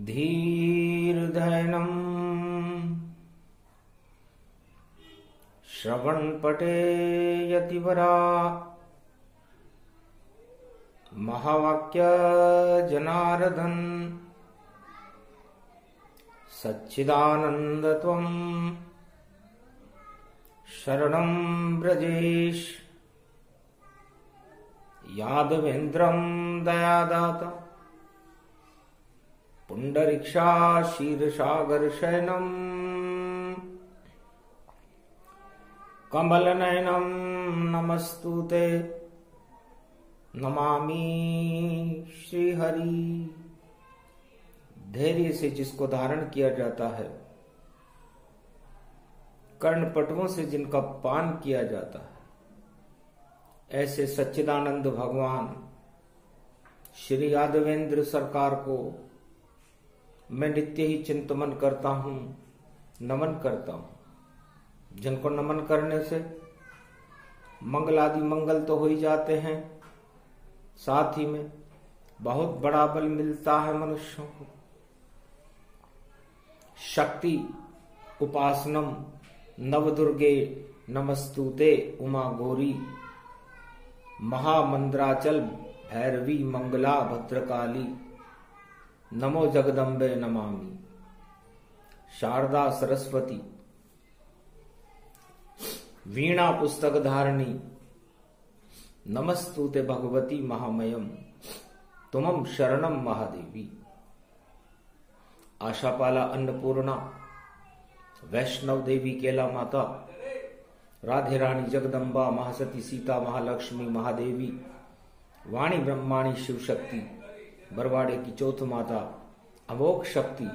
धीर्धैनम् श्रवणपटे यतिवरा महावाक्य जनार्दन सच्चिदानंद त्वं शरणं व्रजेश यादवेन्द्रं दयादाता पुंडरीक्षा क्षीरसागर शयनम् कमलनयनं नमस्तुते नमामि श्रीहरि। धैर्य से जिसको धारण किया जाता है, कर्णपटुओं से जिनका पान किया जाता है, ऐसे सच्चिदानंद भगवान श्री यादवेंद्र सरकार को मैं नित्य ही चिंतन करता हूं, नमन करता हूं। जिनको नमन करने से मंगलादि मंगल तो हो ही जाते हैं, साथ ही में बहुत बड़ा बल मिलता है मनुष्यों को। शक्ति उपासनम नवदुर्गे नमस्तुते उमा गौरी महामंद्राचल भैरवी मंगला भद्रकाली नमो जगदम्बे नमामि। शारदा सरस्वती वीणा पुस्तक धारिणी नमस्तुते भगवती महामयम तुमं शरणम महादेवी। आशापाला अन्नपूर्णा वैष्णव देवी केला माता राधे रानी जगदम्बा महासती सीता महालक्ष्मी महादेवी वाणी ब्रह्माणी शिव शक्ति बरवाड़े की चौथ माता अमोघ शक्ति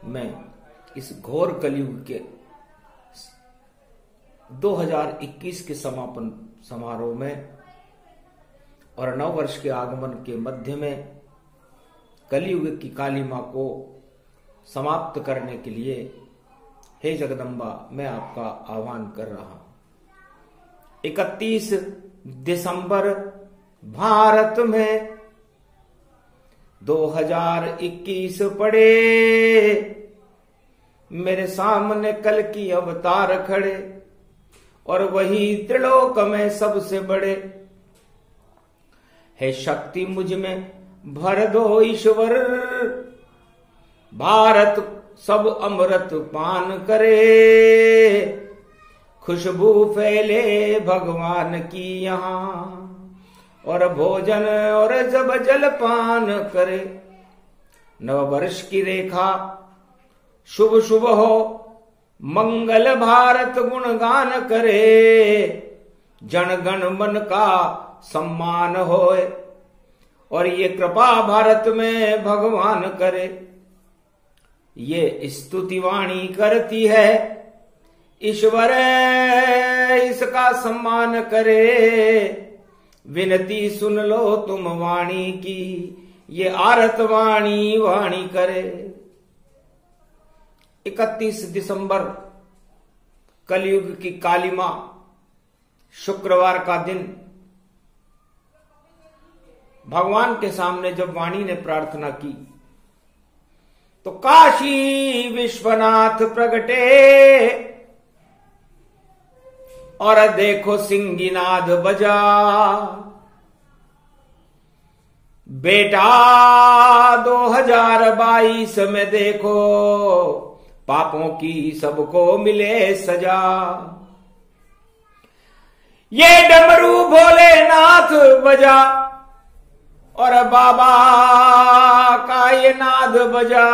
मैं इस घोर कलयुग के 2021 के समापन समारोह में और नव वर्ष के आगमन के मध्य में कलयुग की काली मां को समाप्त करने के लिए हे जगदम्बा मैं आपका आह्वान कर रहा हूं। 31 दिसंबर भारत में 2021 पड़े, मेरे सामने कल की अवतार खड़े और वही त्रिलोक में सबसे बड़े। हे शक्ति मुझ में भर दो ईश्वर, भारत सब अमृत पान करे, खुशबू फैले भगवान की यहाँ और भोजन और जब जलपान करे। नववर्ष की रेखा शुभ शुभ हो, मंगल भारत गुणगान करे, जन गण मन का सम्मान होए और ये कृपा भारत में भगवान करे। ये स्तुति वाणी करती है ईश्वर इसका सम्मान करे, विनती सुन लो तुम वाणी की ये आरत वाणी वाणी करे। 31 दिसंबर कलयुग की काली मां शुक्रवार का दिन भगवान के सामने जब वाणी ने प्रार्थना की तो काशी विश्वनाथ प्रगटे और देखो सिंगीनाद बजा। बेटा 2022 में देखो पापों की सबको मिले सजा। ये डमरू भोलेनाथ बजा और बाबा का ये नाद बजा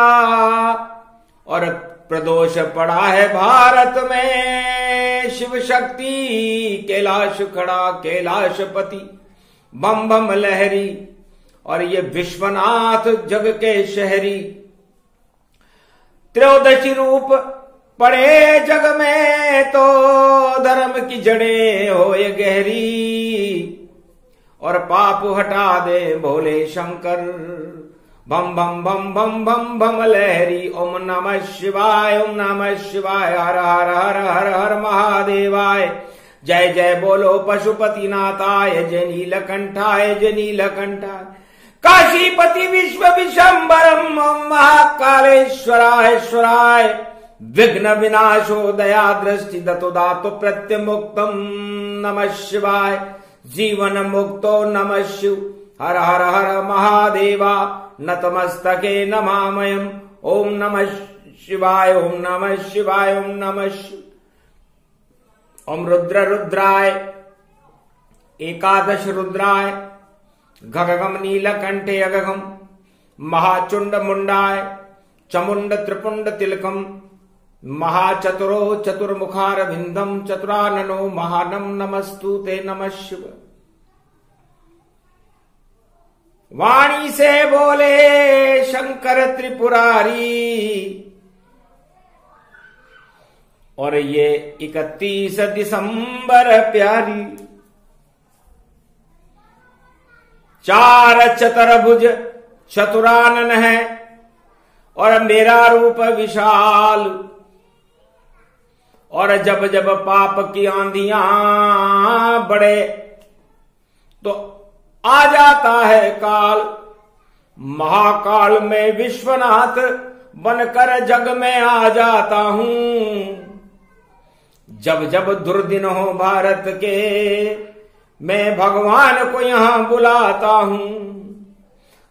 और प्रदोष पड़ा है भारत में। शिव शक्ति कैलाश खड़ा कैलाशपति बम बम लहरी और ये विश्वनाथ जग के शहरी। त्रयोदशी रूप पड़े जग में तो धर्म की जड़ें हो ये गहरी और पाप हटा दे भोले शंकर। बम बम बम बम बम बम लहरी। ओम नमः शिवाय ओम नमः शिवाय। हर हर हर हर हर महादेवाय। जय जय बोलो पशुपति नाथाय जय नीलकंठाय जय नीलकंठाय। काशीपति विश्व विशंबरम महाकालेश्वराय विघ्न विनाशो दया दृष्टि दतो दातो प्रत्यमुक्तम नमः शिवाय जीवन मुक्तो नमः शिव हर हर हर महादेवा नतमस्तके नमामयम् ओम नमः शिवाय ओम नमः शिवाय ओम नमः शिव। ओम रुद्र रुद्राय एकादश रुद्राय गगगम नीलकंठे अगगम महाचुंड मुंडाय चमुंड त्रिपुंड तिलकम महाचतुरो चतुर्मुखार भिंदम चतुराननो महानम नमस्तुते नमः शिव। वाणी से बोले शंकर त्रिपुरारी और ये 31 दिसंबर प्यारी, चार चतुर्भुज चतुरानन है और मेरा रूप विशाल, और जब जब पाप की आंधियां बढ़े तो आ जाता है काल। महाकाल में विश्वनाथ बनकर जग में आ जाता हूं। जब जब दुर्दिन हो भारत के मैं भगवान को यहां बुलाता हूं।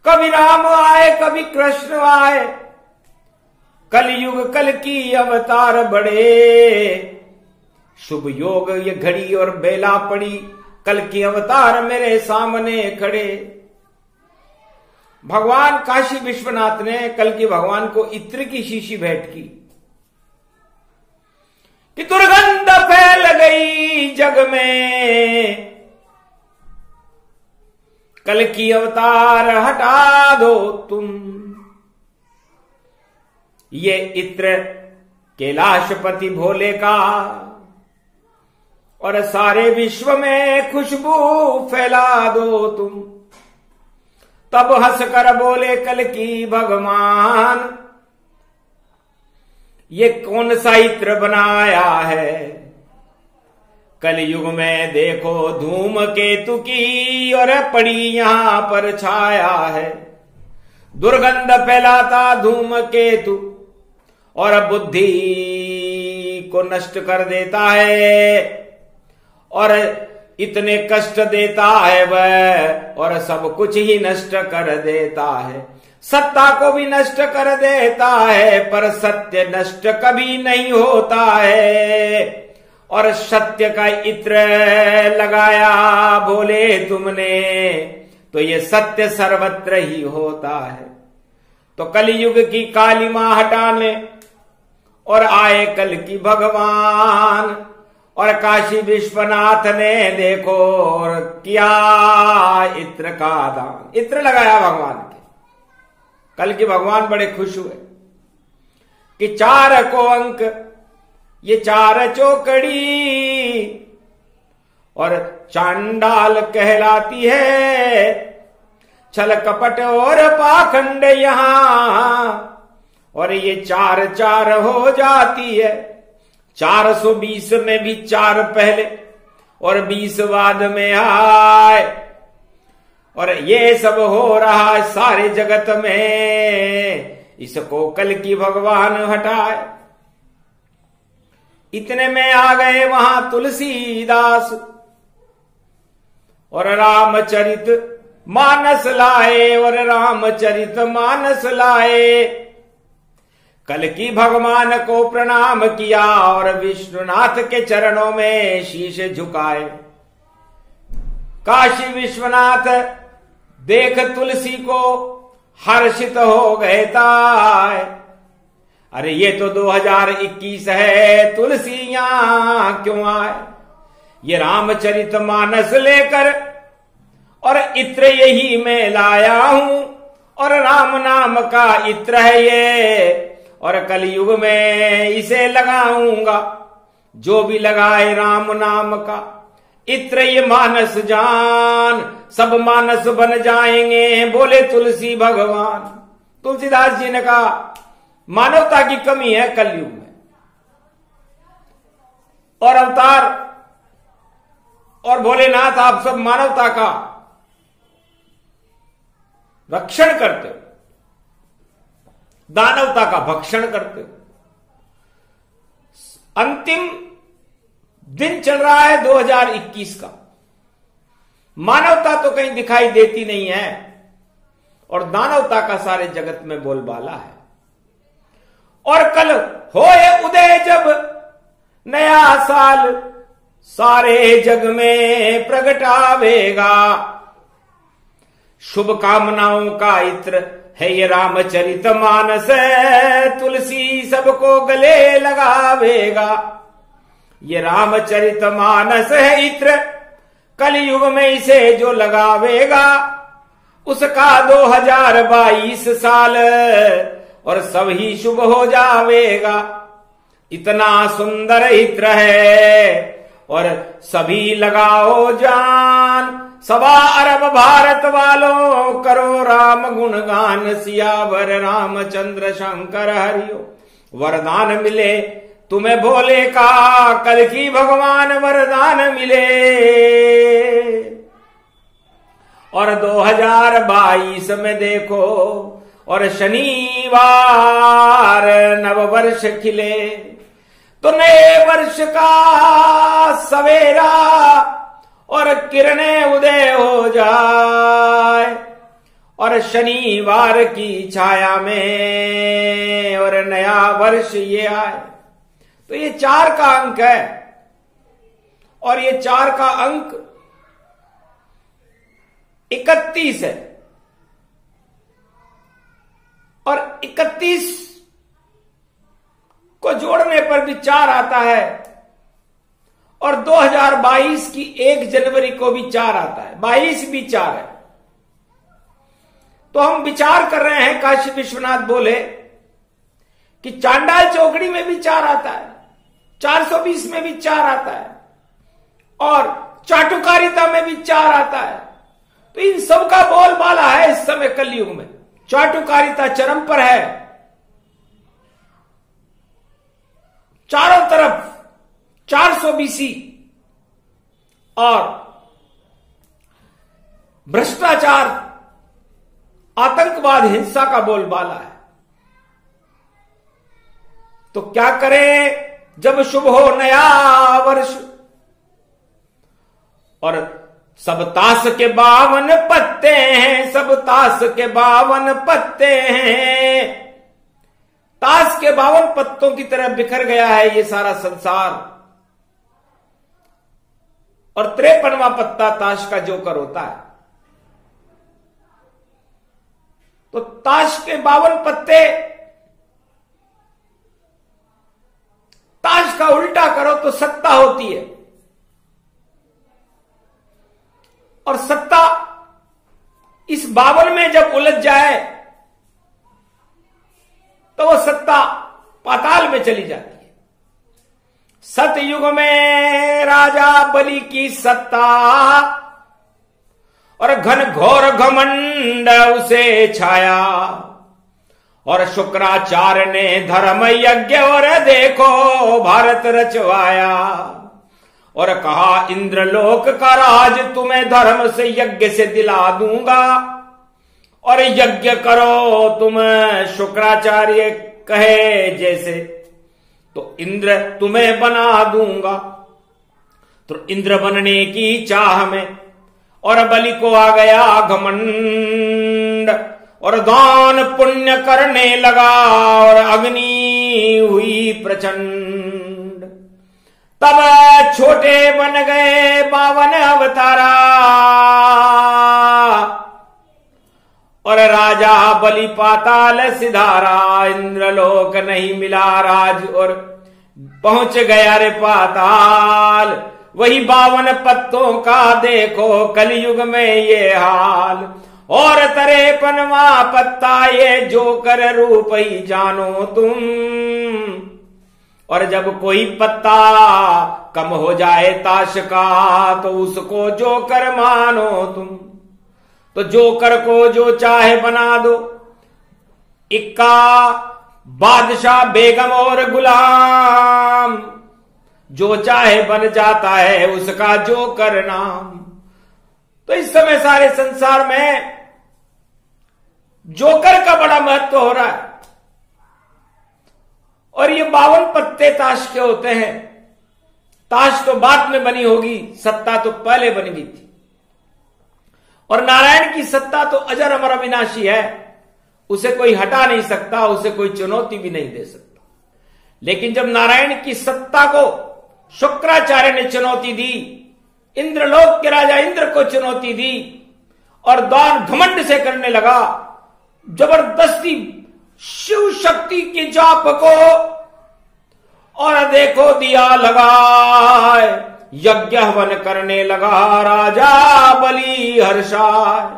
कभी राम आए कभी कृष्ण आए, कलयुग कल की अवतार बड़े। शुभ योग ये घड़ी और बेला पड़ी, कल की अवतार मेरे सामने खड़े। भगवान काशी विश्वनाथ ने कल की भगवान को इत्र की शीशी भेंट की कि दुर्गंध फैल गई जग में, कल की अवतार हटा दो तुम। ये इत्र कैलाशपति भोले का और सारे विश्व में खुशबू फैला दो तुम। तब हंसकर बोले कल की भगवान, ये कौन सा इत्र बनाया है। कलयुग में देखो धूमकेतु की और पड़ी यहां पर छाया है। दुर्गंध फैलाता धूमकेतु और बुद्धि को नष्ट कर देता है और इतने कष्ट देता है वह, और सब कुछ ही नष्ट कर देता है। सत्ता को भी नष्ट कर देता है पर सत्य नष्ट कभी नहीं होता है। और सत्य का इत्र लगाया बोले तुमने तो ये सत्य सर्वत्र ही होता है। तो कलयुग की कालिमा हटाने और आए कल की भगवान, और काशी विश्वनाथ ने देखो और किया इत्र का दान। इत्र लगाया भगवान के। कल की भगवान बड़े खुश हुए कि 4 को अंक ये 4 चौकड़ी और चांडाल कहलाती है। छल कपट और पाखंड यहां, और ये 4 हो जाती है। 420 में भी 4 पहले और 20 बाद में आए, और ये सब हो रहा है सारे जगत में। इसको कल की भगवान हटाए। इतने में आ गए वहां तुलसीदास और रामचरित मानस लाए, और रामचरित मानस लाए। कल की भगवान को प्रणाम किया और विष्णुनाथ के चरणों में शीश झुकाए। काशी विश्वनाथ देख तुलसी को हर्षित हो गए ताय। अरे ये तो 2021 है, तुलसी यहां क्यों आए। ये रामचरित मानस लेकर और इत्र यही मैं लाया हूं, और राम नाम का इत्र है ये, और कलयुग में इसे लगाऊंगा। जो भी लगाए राम नाम का इत्र ये मानस जान, सब मानस बन जाएंगे बोले तुलसी भगवान। तुलसीदास जी ने कहा मानवता की कमी है कलयुग में, और अवतार और भोलेनाथ आप सब मानवता का रक्षण करते हो, दानवता का भक्षण करते हो। अंतिम दिन चल रहा है 2021 का, मानवता तो कहीं दिखाई देती नहीं है और दानवता का सारे जगत में बोलबाला है। और कल होए उदय जब नया साल सारे जग में प्रगटावेगा, शुभ कामनाओं का इत्र है ये रामचरित मानस, तुलसी सबको गले लगावेगा। ये रामचरित मानस है इत्र, कलयुग में इसे जो लगावेगा, उसका 2022 साल और सब ही शुभ हो जावेगा। इतना सुंदर इत्र है और सभी लगाओ जान, 1.25 अरब भारत वालों करो राम गुणगान, सियावर रामचंद्र शंकर हरिओ। वरदान मिले तुम्हें भोले का, कल की भगवान वरदान मिले। और 2022 में देखो और शनिवार नववर्ष खिले, तो नए वर्ष का सवेरा और किरणें उदय हो जाए, और शनिवार की छाया में और नया वर्ष ये आए। तो ये 4 का अंक है और ये 4 का अंक 31 है, और 31 को जोड़ने पर भी 4 आता है, और 2022 की 1 जनवरी को भी 4 आता है, 22 भी 4 है। तो हम विचार कर रहे हैं, काशी विश्वनाथ बोले कि चांडाल चौकड़ी में भी 4 आता है, 420 में भी 4 आता है, और चाटुकारिता में भी 4 आता है। तो इन सब का बोलबाला है इस समय कलयुग में। चाटुकारिता चरम पर है, चारों तरफ 420 और भ्रष्टाचार, आतंकवाद, हिंसा का बोलबाला है। तो क्या करें जब शुभ हो नया वर्ष, और सब ताश के 52 पत्ते हैं, सब ताश के 52 पत्ते हैं। ताश के 52 पत्तों की तरह बिखर गया है ये सारा संसार, और 53वां पत्ता ताश का जोकर होता है। तो ताश के 52 पत्ते, ताश का उल्टा करो तो सत्ता होती है, और सत्ता इस 52 में जब उलझ जाए तो वो सत्ता पाताल में चली जाती है। सतयुग में राजा बलि की सत्ता, और घन घोर घमंड उसे छाया, और शुक्राचार्य ने धर्म यज्ञ और देखो भारत रचवाया, और कहा इंद्रलोक का राज तुम्हें धर्म से यज्ञ से दिला दूंगा, और यज्ञ करो तुम शुक्राचार्य कहे जैसे, तो इंद्र तुम्हें बना दूंगा। तो इंद्र बनने की चाह में और बलि को आ गया घमंड, और दान पुण्य करने लगा और अग्नि हुई प्रचंड। तब छोटे बन गए 52 अवतारा, और राजा बलि पाताल सिधारा। इंद्रलोक नहीं मिला राज और पहुंच गया रे पाताल। वही 52 पत्तों का देखो कलयुग में ये हाल, और 53वां पत्ता ये जोकर रूप ही जानो तुम। और जब कोई पत्ता कम हो जाए ताश का, तो उसको जोकर मानो तुम। तो जोकर को जो चाहे बना दो, इक्का बादशाह बेगम और गुलाम, जो चाहे बन जाता है उसका जोकर नाम। तो इस समय सारे संसार में जोकर का बड़ा महत्व हो रहा है। और ये 52 पत्ते ताश के होते हैं। ताश तो बाद में बनी होगी, सत्ता तो पहले बन गई थी। और नारायण की सत्ता तो अजर अमर अविनाशी है, उसे कोई हटा नहीं सकता, उसे कोई चुनौती भी नहीं दे सकता। लेकिन जब नारायण की सत्ता को शुक्राचार्य ने चुनौती दी, इंद्रलोक के राजा इंद्र को चुनौती दी, और दान घमंड से करने लगा, जबरदस्ती शिव शक्ति के जाप को, और देखो दिया लगाए, यज्ञ हवन करने लगा राजा बलि हर्षाय।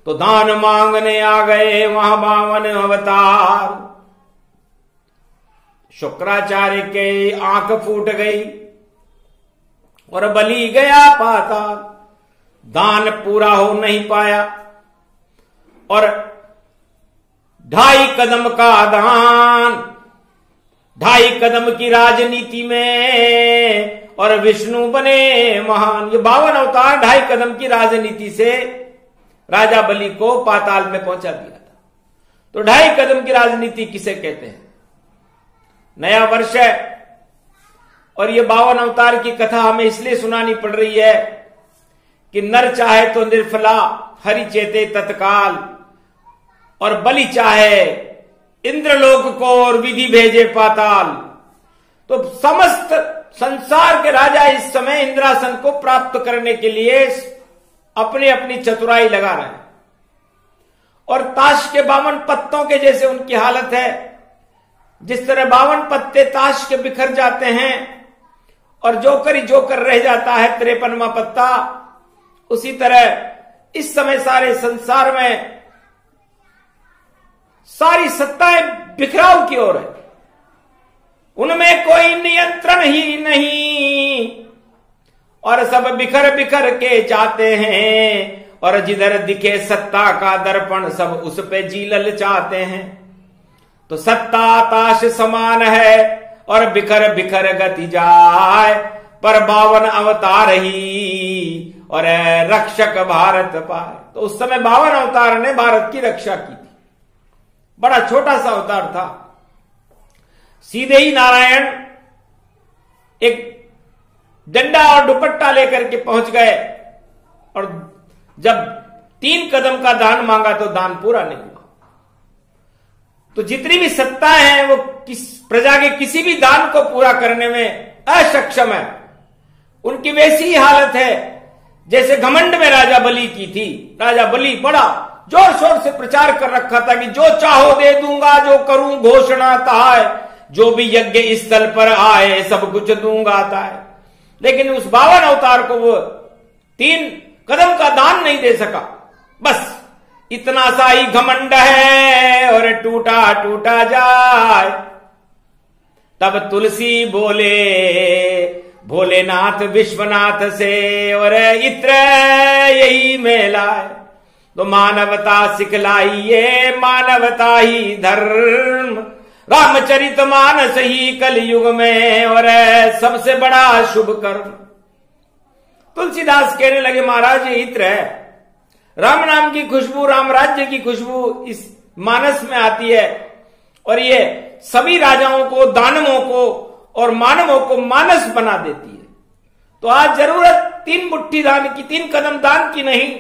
तो दान मांगने आ गए वहां 52 अवतार। शुक्राचार्य के आंख फूट गई और बलि गया पाताल। दान पूरा हो नहीं पाया, और 2.5 कदम का दान, 2.5 कदम की राजनीति में, और विष्णु बने महान। ये 52 अवतार 2.5 कदम की राजनीति से राजा बलि को पाताल में पहुंचा दिया था। तो 2.5 कदम की राजनीति किसे कहते हैं? नया वर्ष है, और ये 52 अवतार की कथा हमें इसलिए सुनानी पड़ रही है कि नर चाहे तो निर्फला हरि चेते तत्काल, और बलि चाहे इंद्रलोक को और विधि भेजे पाताल। तो समस्त संसार के राजा इस समय इंद्रासन को प्राप्त करने के लिए अपनी अपनी चतुराई लगा रहे हैं। और ताश के 52 पत्तों के जैसे उनकी हालत है। जिस तरह 52 पत्ते ताश के बिखर जाते हैं और जोकर ही जोकर रह जाता है 53वां पत्ता, उसी तरह इस समय सारे संसार में सारी सत्ताएं बिखराव की ओर है, उनमें कोई नियंत्रण ही नहीं, और सब बिखर बिखर के जाते हैं। और जिधर दिखे सत्ता का दर्पण, सब उस पे जी ललचाते हैं। तो सत्ता ताश समान है, और बिखर बिखर गति जाए, पर 52 अवतार ही और रक्षक भारत पाए। तो उस समय 52 अवतार ने भारत की रक्षा की थी। बड़ा छोटा सा अवतार था। सीधे ही नारायण एक डंडा और दुपट्टा लेकर के पहुंच गए, और जब 3 कदम का दान मांगा तो दान पूरा नहीं हुआ। तो जितनी भी सत्ता है वो प्रजा के किसी भी दान को पूरा करने में असक्षम है। उनकी वैसी ही हालत है जैसे घमंड में राजा बलि की थी। राजा बलि बड़ा जोर शोर से प्रचार कर रखा था कि जो चाहो दे दूंगा, जो करूं घोषणा ताय, जो भी यज्ञ स्थल पर आए सब कुछ दूंगा ताय। लेकिन उस 52 अवतार को वो 3 कदम का दान नहीं दे सका। बस इतना सा ही घमंड है, और टूटा टूटा जाए। तब तुलसी बोले भोलेनाथ विश्वनाथ से, और इत्र यही मेला है। तो मानवता सिखलाइए, मानवता ही धर्म, रामचरित मानस ही कलयुग में, और सबसे बड़ा शुभ कर्म। तुलसीदास कहने लगे महाराज ये इत्र है, राम नाम की खुशबू, राम राज्य की खुशबू इस मानस में आती है, और ये सभी राजाओं को, दानवों को और मानवों को मानस बना देती है। तो आज जरूरत 3 मुट्ठी दान की, 3 कदम दान की नहीं,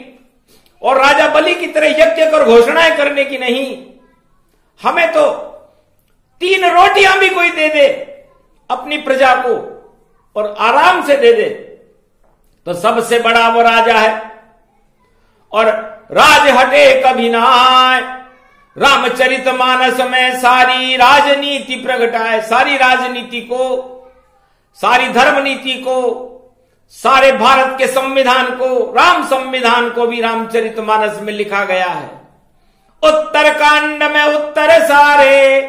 और राजा बलि की तरह यज्ञ कर घोषणाएं करने की नहीं। हमें तो 3 रोटियां भी कोई दे दे अपनी प्रजा को, और आराम से दे दे, तो सबसे बड़ा वो राजा है। और राज हटे कभी नाय, रामचरित मानस में सारी राजनीति प्रगटाए। सारी राजनीति को, सारी धर्म नीति को, सारे भारत के संविधान को, राम संविधान को भी रामचरित मानस में लिखा गया है। उत्तरकांड में उत्तर सारे,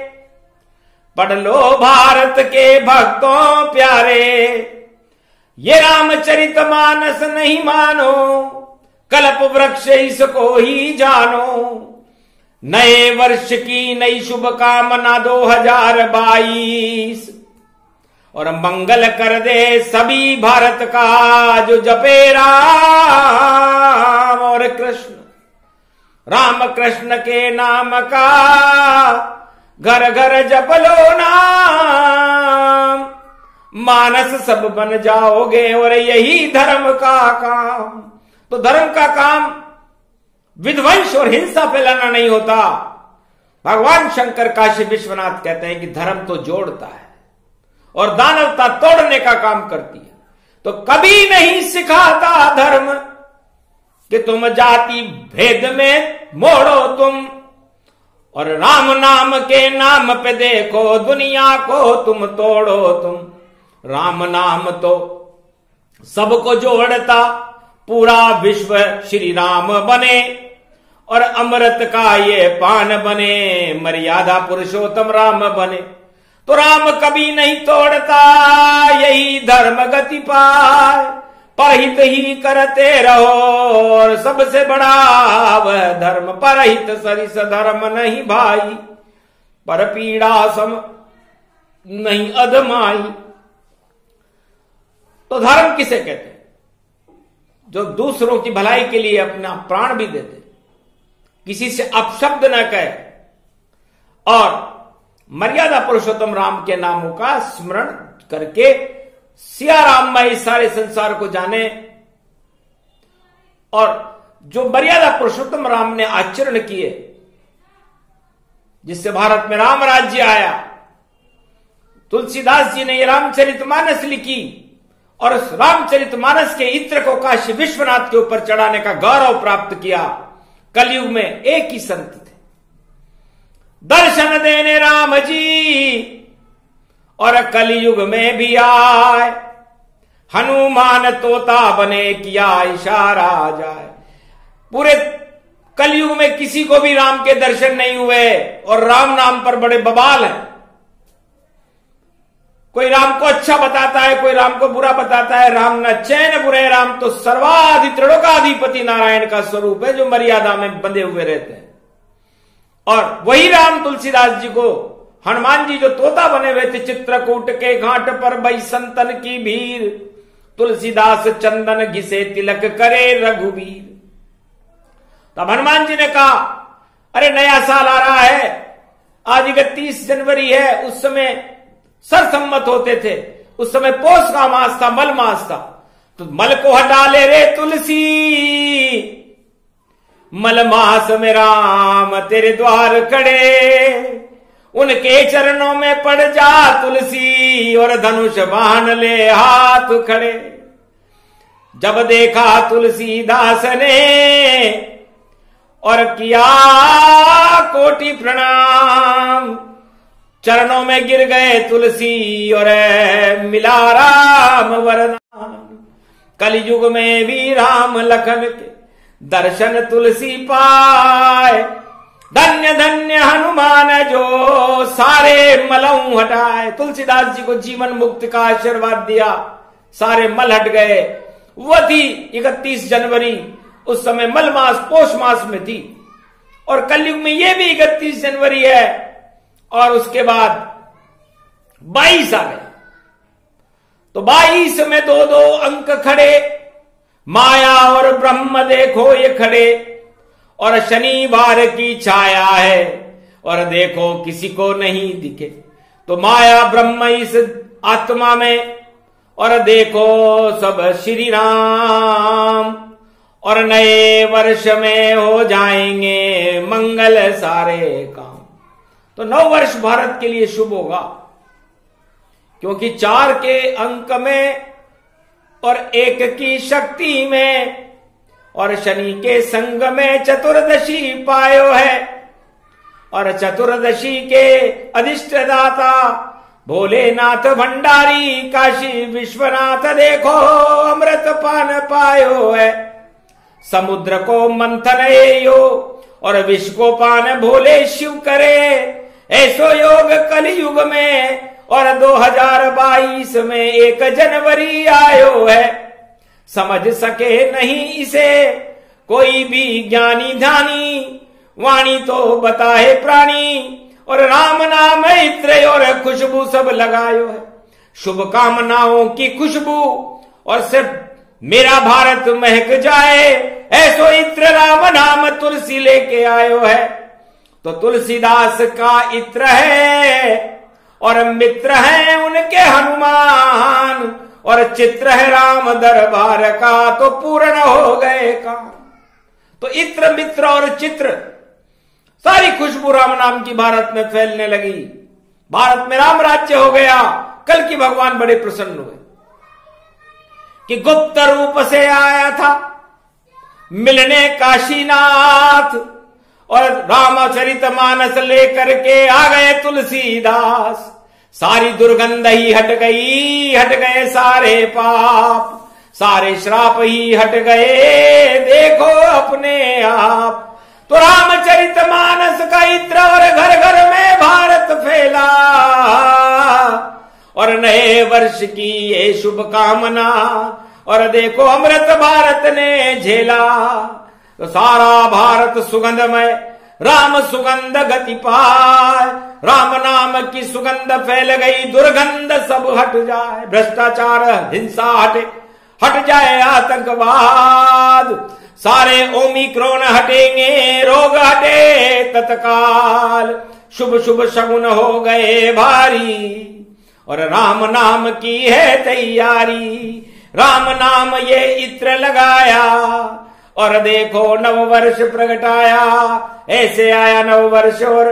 पढ़ लो भारत के भक्तों प्यारे। ये रामचरित मानस नहीं मानो, कल्प वृक्ष इसको ही जानो। नए वर्ष की नई शुभकामना 2022, और मंगल कर दे सभी भारत का जो जपे राम और कृष्ण। राम कृष्ण के नाम का घर घर जप लो नाम, मानस सब बन जाओगे और यही धर्म का काम। तो धर्म का काम विध्वंस और हिंसा फैलाना नहीं होता। भगवान शंकर काशी विश्वनाथ कहते हैं कि धर्म तो जोड़ता है और दानवता तोड़ने का काम करती है। तो कभी नहीं सिखाता धर्म कि तुम जाति भेद में मोड़ो तुम, और राम नाम के नाम पे देखो दुनिया को तुम तोड़ो तुम। राम नाम तो सबको जोड़ता, पूरा विश्व श्री राम बने और अमृत का ये पान बने, मर्यादा पुरुषोत्तम राम बने। तो राम कभी नहीं तोड़ता, यही धर्म गति पाए, परहित ही करते रहो और सबसे बड़ा वह धर्म परहित सरिस धर्म नहीं भाई, पर पीड़ा सम नहीं अधमाई। तो धर्म किसे कहते हैं? जो दूसरों की भलाई के लिए अपना प्राण भी देते, किसी से अपशब्द न कहे और मर्यादा पुरुषोत्तम राम के नामों का स्मरण करके सिया राम में इस सारे संसार को जाने। और जो मर्यादा पुरुषोत्तम राम ने आचरण किए, जिससे भारत में राम राज्य आया, तुलसीदास जी ने ये रामचरितमानस लिखी और उस रामचरितमानस के इत्र को काशी विश्वनाथ के ऊपर चढ़ाने का गौरव प्राप्त किया। कलयुग में एक ही संत थे, दर्शन देने राम जी, और कलयुग में भी आए, हनुमान तोता बने किया इशारा जाए। पूरे कलयुग में किसी को भी राम के दर्शन नहीं हुए और राम नाम पर बड़े बवाल हैं। कोई राम को अच्छा बताता है, कोई राम को बुरा बताता है। राम न चैन बुरे, राम तो सर्वाधि त्रिलोकाधिपति नारायण का स्वरूप है, जो मर्यादा में बंधे हुए रहते हैं। और वही राम तुलसीदास जी को, हनुमान जी जो तोता बने हुए थे, चित्रकूट के घाट पर बई संतन की भीड़, तुलसीदास चंदन घिसे तिलक करे रघुवीर। तब हनुमान जी ने कहा, अरे नया साल आ रहा है, आज 31 जनवरी है। उस समय सरसम्मत होते थे, उस समय पोष का मास था, मल मास था। तो मल को हटा ले रे तुलसी, मल मास में राम तेरे द्वार खड़े, उनके चरणों में पड़ जा तुलसी, और धनुष बाण ले हाथ खड़े। जब देखा तुलसीदास ने और किया कोटि प्रणाम, चरणों में गिर गए तुलसी और मिला राम वरदान। कलयुग में भी राम लखन के दर्शन तुलसी पाए, धन्य धन्य हनुमान जो सारे मलऊ हटाए। तुलसीदास जी को जीवन मुक्ति का आशीर्वाद दिया, सारे मल हट गए। वह थी 31 जनवरी, उस समय मल मास पोष मास में थी। और कलयुग में यह भी 31 जनवरी है। और उसके बाद 22 आ गए, तो 22 में 2-2 अंक खड़े, माया और ब्रह्म देखो ये खड़े, और शनिवार की छाया है और देखो किसी को नहीं दिखे। तो माया ब्रह्म इस आत्मा में, और देखो सब श्री राम, और नए वर्ष में हो जाएंगे मंगल सारे काम। तो 9 वर्ष भारत के लिए शुभ होगा, क्योंकि 4 के अंक में और 1 की शक्ति में और शनि के संग में चतुर्दशी पायो है। और चतुर्दशी के अधिष्ठदाता भोलेनाथ भंडारी काशी विश्वनाथ देखो अमृत पान पायो है। समुद्र को मंथन यो और विश्व को पान भोले शिव करे, ऐसो योग कलयुग में और 2022 में 1 जनवरी आयो है। समझ सके नहीं इसे कोई भी ज्ञानी ध्यानी, वाणी तो बताए प्राणी, और राम नाम इत्र और खुशबू सब लगायो है। शुभ कामनाओं की खुशबू, और सिर्फ मेरा भारत महक जाए, ऐसो इत्र राम नाम तुलसी लेके आयो है। तो तुलसीदास का इत्र है और मित्र है उनके हनुमान, और चित्र है राम दरबार का, तो पूर्ण हो गए काम। तो इत्र मित्र और चित्र सारी खुशबू राम नाम की भारत में फैलने लगी। भारत में राम राज्य हो गया। कल की भगवान बड़े प्रसन्न हुए कि गुप्त रूप से आया था मिलने काशीनाथ, और रामचरितमानस लेकर के आ गए तुलसीदास। सारी दुर्गंध ही हट गई, हट गए सारे पाप, सारे श्राप ही हट गए, देखो अपने आप। तो रामचरितमानस का इत्र और घर घर में भारत फैला, और नए वर्ष की ये शुभकामना, और देखो अमृत भारत ने झेला। तो सारा भारत सुगंधमय, राम सुगंध गति पाए, राम नाम की सुगंध फैल गई, दुर्गंध सब हट जाए, भ्रष्टाचार हिंसा हटे, हट जाए आतंकवाद, सारे ओमिक्रॉन हटेंगे, रोग हटे तत्काल, शुभ शुभ शगुन हो गए भारी, और राम नाम की है तैयारी। राम नाम ये इत्र लगाया, और देखो नव वर्ष प्रगटाया। ऐसे आया नव वर्ष, और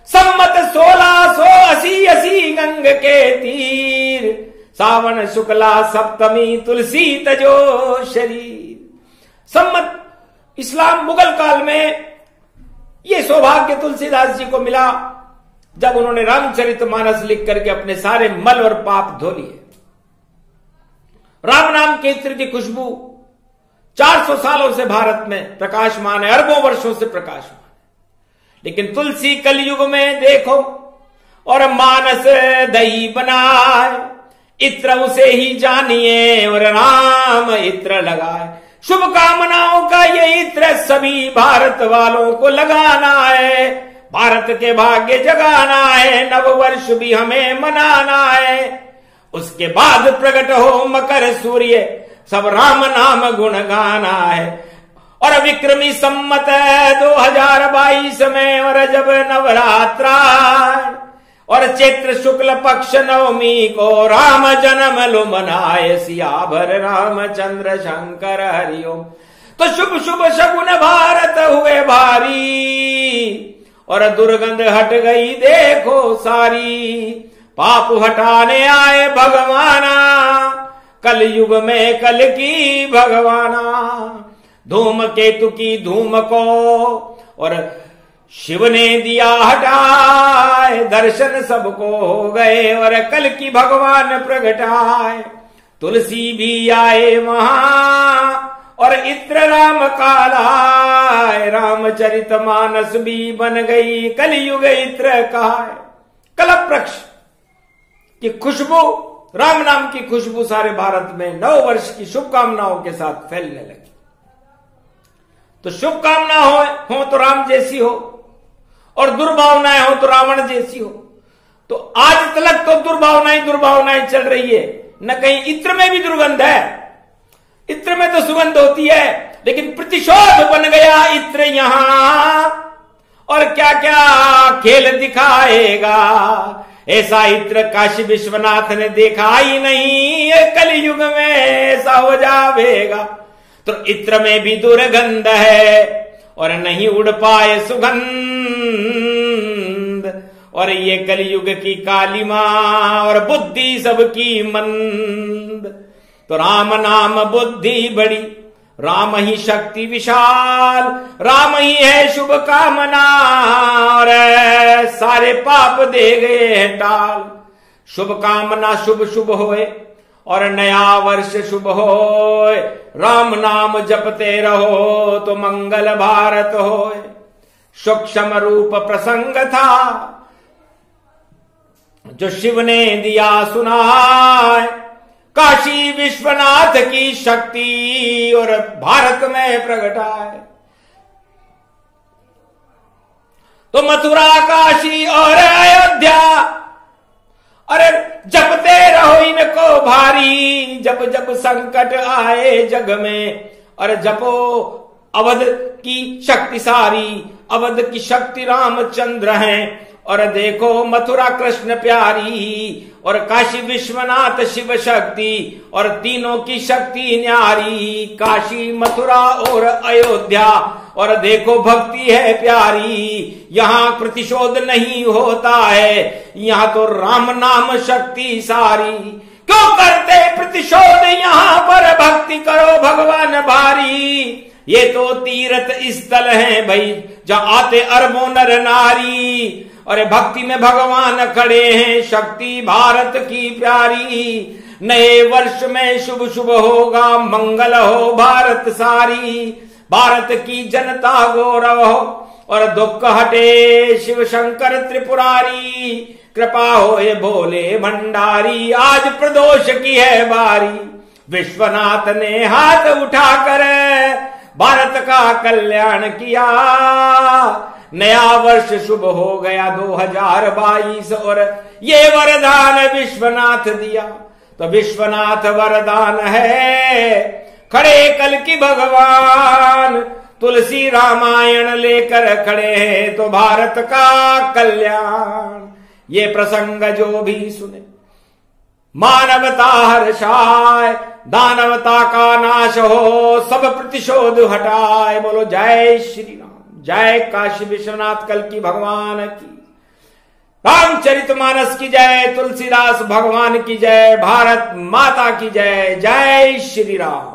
सम्मत 1680 गंग के तीर, सावन शुक्ला सप्तमी तुलसी तजो शरीर। सम्मत इस्लाम मुगल काल में ये सौभाग्य तुलसीदास जी को मिला जब उन्होंने रामचरितमानस लिख करके अपने सारे मल और पाप धो लिए। राम नाम के इत्र की खुशबू 400 सालों से भारत में प्रकाशमान है, अरबों वर्षों से प्रकाशमान है। लेकिन तुलसी कलयुग में देखो, और मानस दही बनाए, इत्र उसे ही जानिए, और राम इत्र लगाए। शुभकामनाओं का ये इत्र सभी भारत वालों को लगाना है, भारत के भाग्य जगाना है, नव वर्ष भी हमें मनाना है। उसके बाद प्रकट हो मकर सूर्य, सब राम नाम गुण गाना है। और विक्रमी सम्मत 2022 में, और जब नवरात्रा, और चैत्र शुक्ल पक्ष नवमी को राम जन्म लो मनाए, सियाभर रामचंद्र शंकर हरिओम। तो शुभ शुभ शगुन भारत हुए भारी, और दुर्गंध हट गई देखो सारी, पाप हटाने आए भगवाना, कल युग में कल की भगवाना। धूम केतु की धूम को और शिव ने दिया हटाए, दर्शन सबको हो गए, और कल की भगवान प्रगटाए। तुलसी भी आए वहां, और इत्र राम कालाए, रामचरितमानस भी बन गई कलयुग इत्र का। कलप वृक्ष की खुशबू, राम नाम की खुशबू सारे भारत में नव वर्ष की शुभकामनाओं के साथ फैलने लगी। तो शुभकामना हो तो राम जैसी हो, और दुर्भावनाएं हो तो रावण जैसी हो। तो आज तक तो दुर्भावनाएं चल रही है, न कहीं इत्र में भी दुर्गंध है। इत्र में तो सुगंध होती है, लेकिन प्रतिशोध बन गया इत्र यहां, और क्या क्या खेल दिखाएगा। ऐसा इत्र काशी विश्वनाथ ने देखा ही नहीं, कलयुग में ऐसा हो जाएगा। तो इत्र में भी दुर्गंध है, और नहीं उड़ पाए सुगंध, और ये कलयुग की काली मां, और बुद्धि सबकी मंद। तो राम नाम बुद्धि बड़ी, राम ही शक्ति विशाल, राम ही है शुभ कामना, और सारे पाप दे गए हैं टाल। शुभ कामना शुभ शुभ होए, और नया वर्ष शुभ होए, राम नाम जपते रहो तो मंगल भारत होए। सूक्ष्म रूप प्रसंग था जो शिव ने दिया सुनाए, काशी विश्वनाथ की शक्ति और भारत में प्रगटाए। तो मथुरा काशी और अयोध्या, अरे जपते रहो इनको भारी, जब जब संकट आए जग में, और जपो अवध की शक्ति सारी, अवध की शक्ति रामचंद्र हैं। और देखो मथुरा कृष्ण प्यारी, और काशी विश्वनाथ शिव शक्ति, और तीनों की शक्ति न्यारी, काशी मथुरा और अयोध्या। और देखो भक्ति है प्यारी, यहाँ प्रतिशोध नहीं होता है, यहाँ तो राम नाम शक्ति सारी। क्यों करते प्रतिशोध यहाँ पर, भक्ति करो भगवान भारी। ये तो तीर्थ स्थल है भाई, जहाँ आते अरबों नर नारी। और भक्ति में भगवान खड़े हैं, शक्ति भारत की प्यारी। नए वर्ष में शुभ शुभ होगा, मंगल हो भारत सारी। भारत की जनता गौरव हो, और दुख हटे शिव शंकर त्रिपुरारी। कृपा हो ये भोले भंडारी, आज प्रदोष की है बारी। विश्वनाथ ने हाथ उठाकर भारत का कल्याण किया। नया वर्ष शुभ हो गया 2022, और ये वरदान विश्वनाथ दिया। तो विश्वनाथ वरदान है, खड़े कल की भगवान, तुलसी रामायण लेकर खड़े हैं तो भारत का कल्याण। ये प्रसंग जो भी सुने मानवता हर्षाय, दानवता का नाश हो, सब प्रतिशोध हटाए। बोलो जय श्री राम, जय काशी विश्वनाथ कल की भगवान की, रामचरितमानस की जय, तुलसीदास भगवान की जय, भारत माता की जय। जय श्री राम।